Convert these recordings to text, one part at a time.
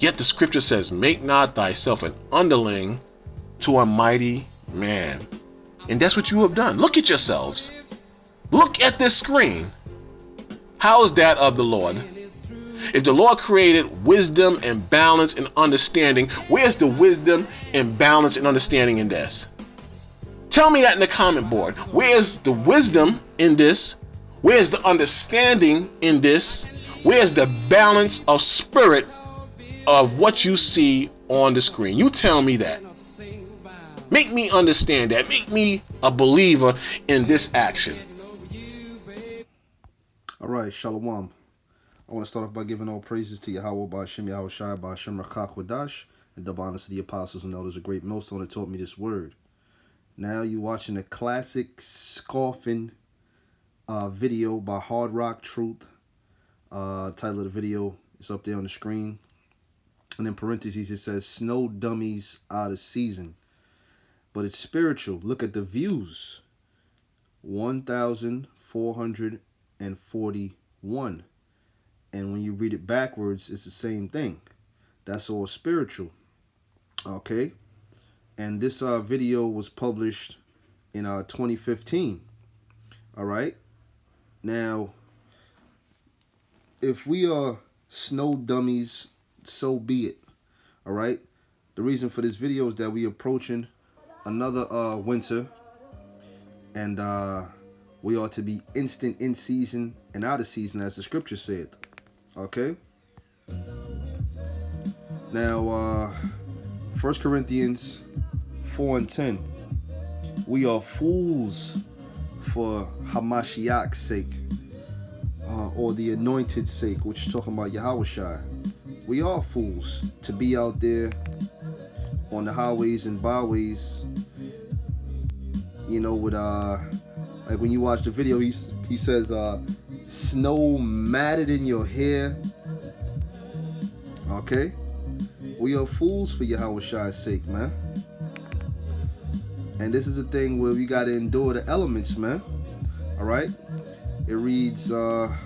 Yet the scripture says, make not thyself an underling to a mighty man. And that's what you have done. Look at yourselves. Look at this screen. How is that of the Lord? If the Lord created wisdom and balance and understanding, where's the wisdom and balance and understanding in this? Tell me that in the comment board. Where's the wisdom in this? Where's the understanding in this? Where's the balance of spirit of what you see on the screen? You tell me that. Make me understand that. Make me a believer in this action. All right, Shalom. I want to start off by giving all praises to Yahweh, Ba'ashem Yahushai, Ba'ashem Rakach Wadash, and double honors to the apostles and elders, a great millstone that taught me this word. Now you're watching a classic scoffing video by Hard Rock Truth. Title of the video is up there on the screen. And in parentheses it says, Snow Dummies Out of Season. But it's spiritual. Look at the views. 1,441. And when you read it backwards, it's the same thing. That's all spiritual. Okay? And this video was published in 2015. All right? Now, if we are snow dummies, so be it. All right? The reason for this video is that we approaching another winter. And we are to be instant in season and out of season, as the scripture said. Okay? Now, 1 Corinthians 4:10. We are fools for Hamashiach's sake, or the anointed's sake, which is talking about Yahushua. We are fools to be out there on the highways and byways, you know, with like when you watch the video, he says snow matted in your hair. Okay? We are fools for Yahushua's sake, man. And this is a thing where we got to endure the elements, man. All right? It reads, for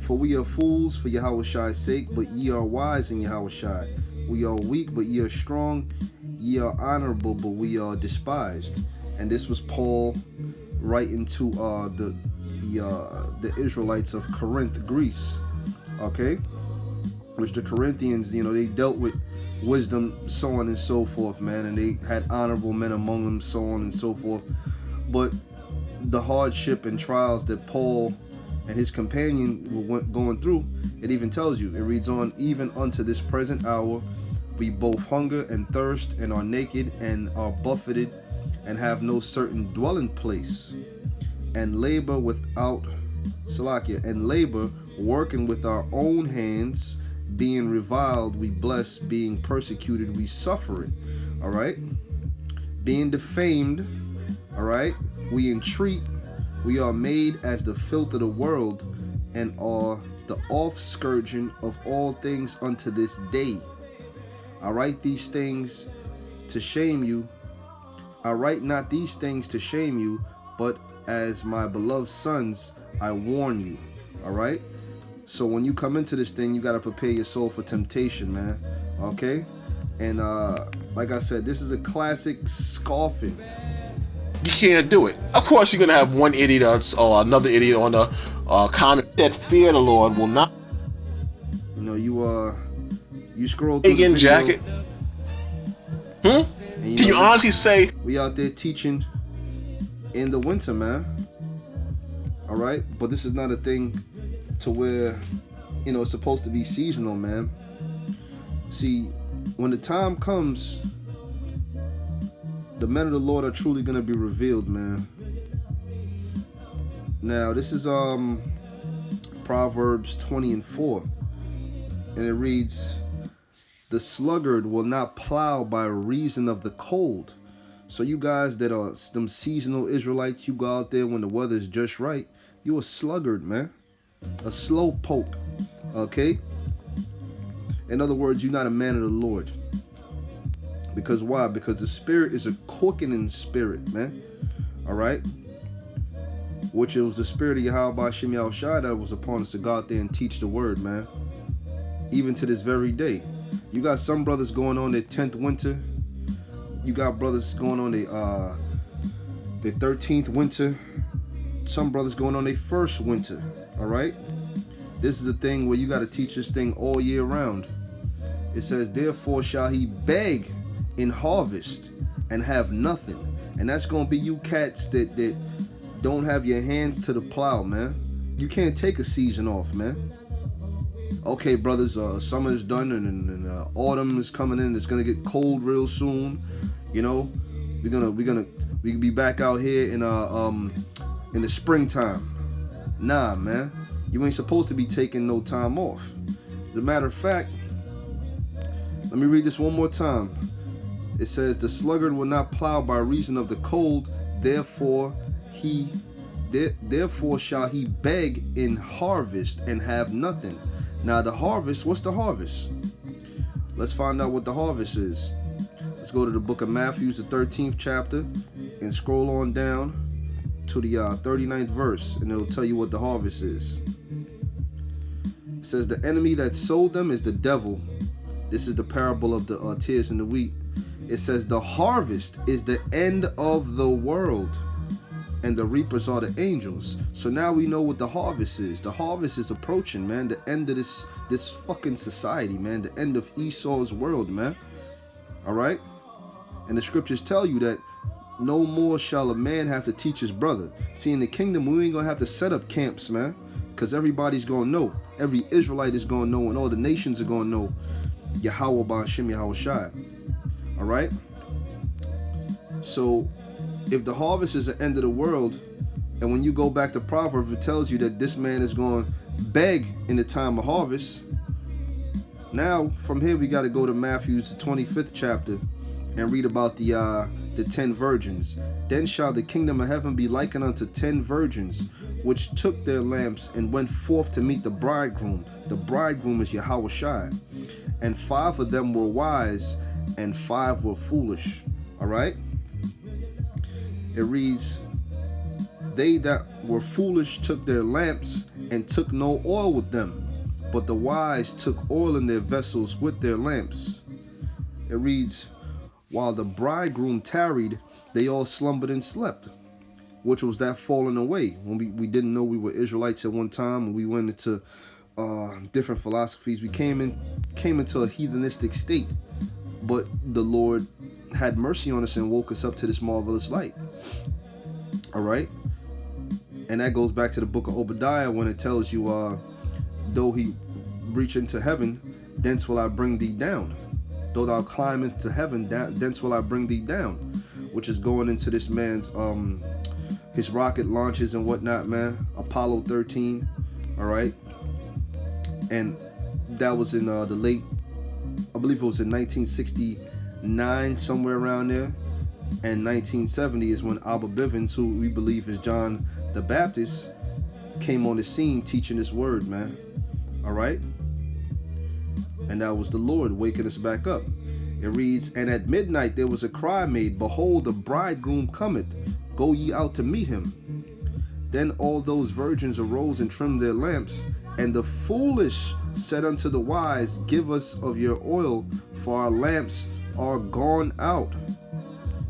we are fools for Yahushua's sake, but ye are wise in Yahushua. We are weak, but ye are strong. Ye are honorable, but we are despised. And this was Paul writing to the Israelites of Corinth, Greece. Okay? Which the Corinthians, you know, they dealt with wisdom, so on and so forth, man. And they had honorable men among them, so on and so forth. But the hardship and trials that Paul and his companion were going through, it even tells you. It reads on, even unto this present hour, we both hunger and thirst and are naked and are buffeted and have no certain dwelling place, and labor without Salakia, and labor working with our own hands, being reviled we bless, being persecuted we suffer it. All right, being defamed, all right, we entreat, we are made as the filth of the world, and are the offscourging of all things unto this day. I write these things to shame you. I write not these things to shame you, but as my beloved sons, I warn you. All right? So when you come into this thing, you got to prepare your soul for temptation, man. Okay? And like I said, this is a classic scoffing. You can't do it. Of course, you're going to have one idiot or another idiot on the comment that fear the Lord will not. You know, you scroll through the video. Jacket. Can you honestly say we out there teaching in the winter, man? All right, but this is not a thing to where, you know, it's supposed to be seasonal, man. See, when the time comes, the men of the Lord are truly going to be revealed, man. Now, this is Proverbs 20:4, and it reads, the sluggard will not plow by reason of the cold. So you guys that are them seasonal Israelites, you go out there when the weather is just right, you a sluggard, man. A slow poke. Okay? In other words, you're not a man of the Lord. Because why? Because the spirit is a quickening spirit, man. All right? Which it was the spirit of Yahweh Ba'ashem Yahushua that was upon us to go out there and teach the word, man. even to this very day. You got some brothers going on their 10th winter. You got brothers going on their 13th winter. Some brothers going on their first winter. All right? This is a thing where you got to teach this thing all year round. It says, therefore shall he beg in harvest and have nothing. And that's going to be you cats that don't have your hands to the plow, man. You can't take a season off, man. Okay, brothers, summer is done and autumn is coming in. It's gonna get cold real soon. You know, we can be back out here in the springtime. Nah, man, you ain't supposed to be taking no time off. As a matter of fact, let me read this one more time. It says, the sluggard will not plow by reason of the cold, therefore shall he beg in harvest and have nothing. Now the harvest, what's the harvest? Let's find out what the harvest is. Let's go to the book of Matthew, the 13th chapter, and scroll on down to the 39th verse, and it'll tell you what the harvest is. It says, the enemy that sowed them is the devil. This is the parable of the tares and the wheat. It says, the harvest is the end of the world, and the reapers are the angels. So now we know what the harvest is. The harvest is approaching, man. The end of this fucking society, man. The end of Esau's world, man. All right? And the scriptures tell you that no more shall a man have to teach his brother. See, in the kingdom, we ain't gonna have to set up camps, man, because everybody's gonna know. Every Israelite is gonna know, and all the nations are gonna know Yahweh Ba'ashem Yahweh Shai. All right? So if the harvest is the end of the world, and when you go back to Proverbs, it tells you that this man is going to beg in the time of harvest. Now, from here, we got to go to Matthew's 25th chapter and read about the 10 virgins. Then shall the kingdom of heaven be likened unto 10 virgins, which took their lamps and went forth to meet the bridegroom. The bridegroom is Yahweh Shai. And 5 of them were wise, and 5 were foolish. All right? It reads, they that were foolish took their lamps and took no oil with them, but the wise took oil in their vessels with their lamps. It reads, while the bridegroom tarried, they all slumbered and slept, which was that falling away. When we didn't know we were Israelites at one time, and we went into different philosophies. We came into a heathenistic state, but the Lord had mercy on us and woke us up to this marvelous light. All right? And that goes back to the book of Obadiah when it tells you, though he reach into heaven, thence will I bring thee down. Though thou climb into heaven, thence will I bring thee down. Which is going into this man's, his rocket launches and whatnot, man. Apollo 13, all right? And that was in the late, I believe it was in 1969, somewhere around there. And 1970 is when Abba Bivens, who we believe is John the Baptist, came on the scene teaching this word, man. All right? And that was the Lord waking us back up. It reads, and at midnight there was a cry made, behold, the bridegroom cometh, go ye out to meet him. Then all those virgins arose and trimmed their lamps. And the foolish said unto the wise, give us of your oil, for our lamps are gone out.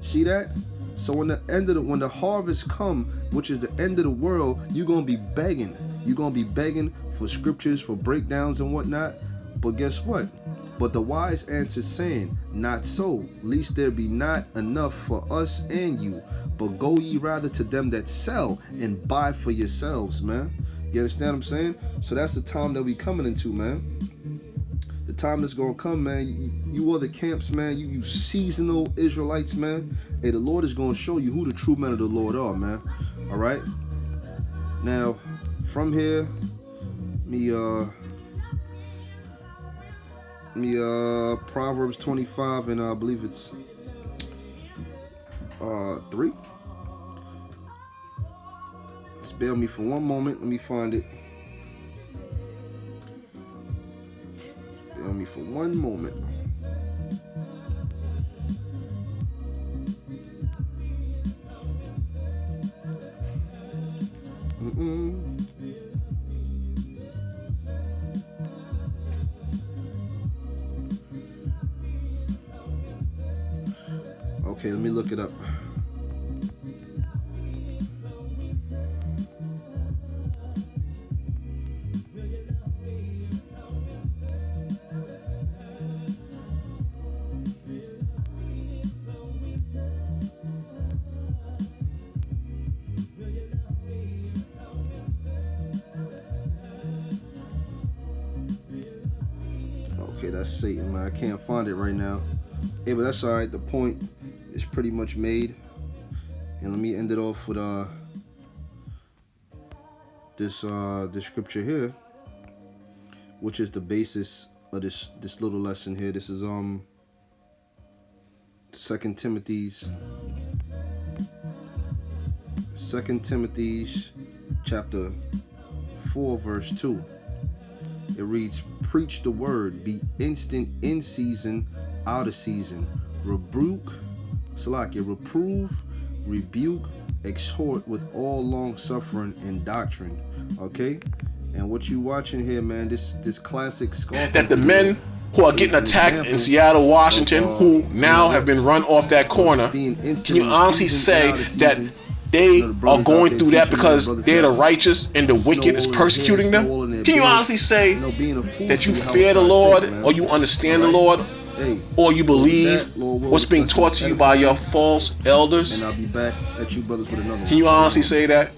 See that? So when the harvest come, which is the end of the world, you're gonna be begging. You're gonna be begging for scriptures, for breakdowns and whatnot. But guess what? But the wise answered, saying, not so, lest there be not enough for us and you. But go ye rather to them that sell and buy for yourselves, man. You understand what I'm saying? So that's the time that we coming into, man. The time that's gonna come, man. You other camps, man. You seasonal Israelites, man. Hey, the Lord is gonna show you who the true men of the Lord are, man. All right. Now, from here, Proverbs 25 and I believe it's 3. Just bear with me for one moment. Let me find it. Bear with me for one moment. Okay, let me look it up. Okay, that's Satan, man. I can't find it right now. Hey, but that's alright. The point is pretty much made. And let me end it off with this scripture here, which is the basis of this little lesson here. This is 2 Timothy's chapter 4, verse 2. It reads, "Preach the word, be instant in season, out of season. Reprove, rebuke, exhort with all long suffering and doctrine." Okay? And what you watching here, man, this classic scoffing that the men who are getting attacked in Seattle, Washington, who now have been run off that corner, can you honestly say that they are going through that because they're the righteous and the wicked is persecuting them? Can you honestly say that you fear the Lord, or you understand the Lord, or you believe what's being taught to you by your false elders? And I'll be back at you brothers with another one. Can you honestly say that?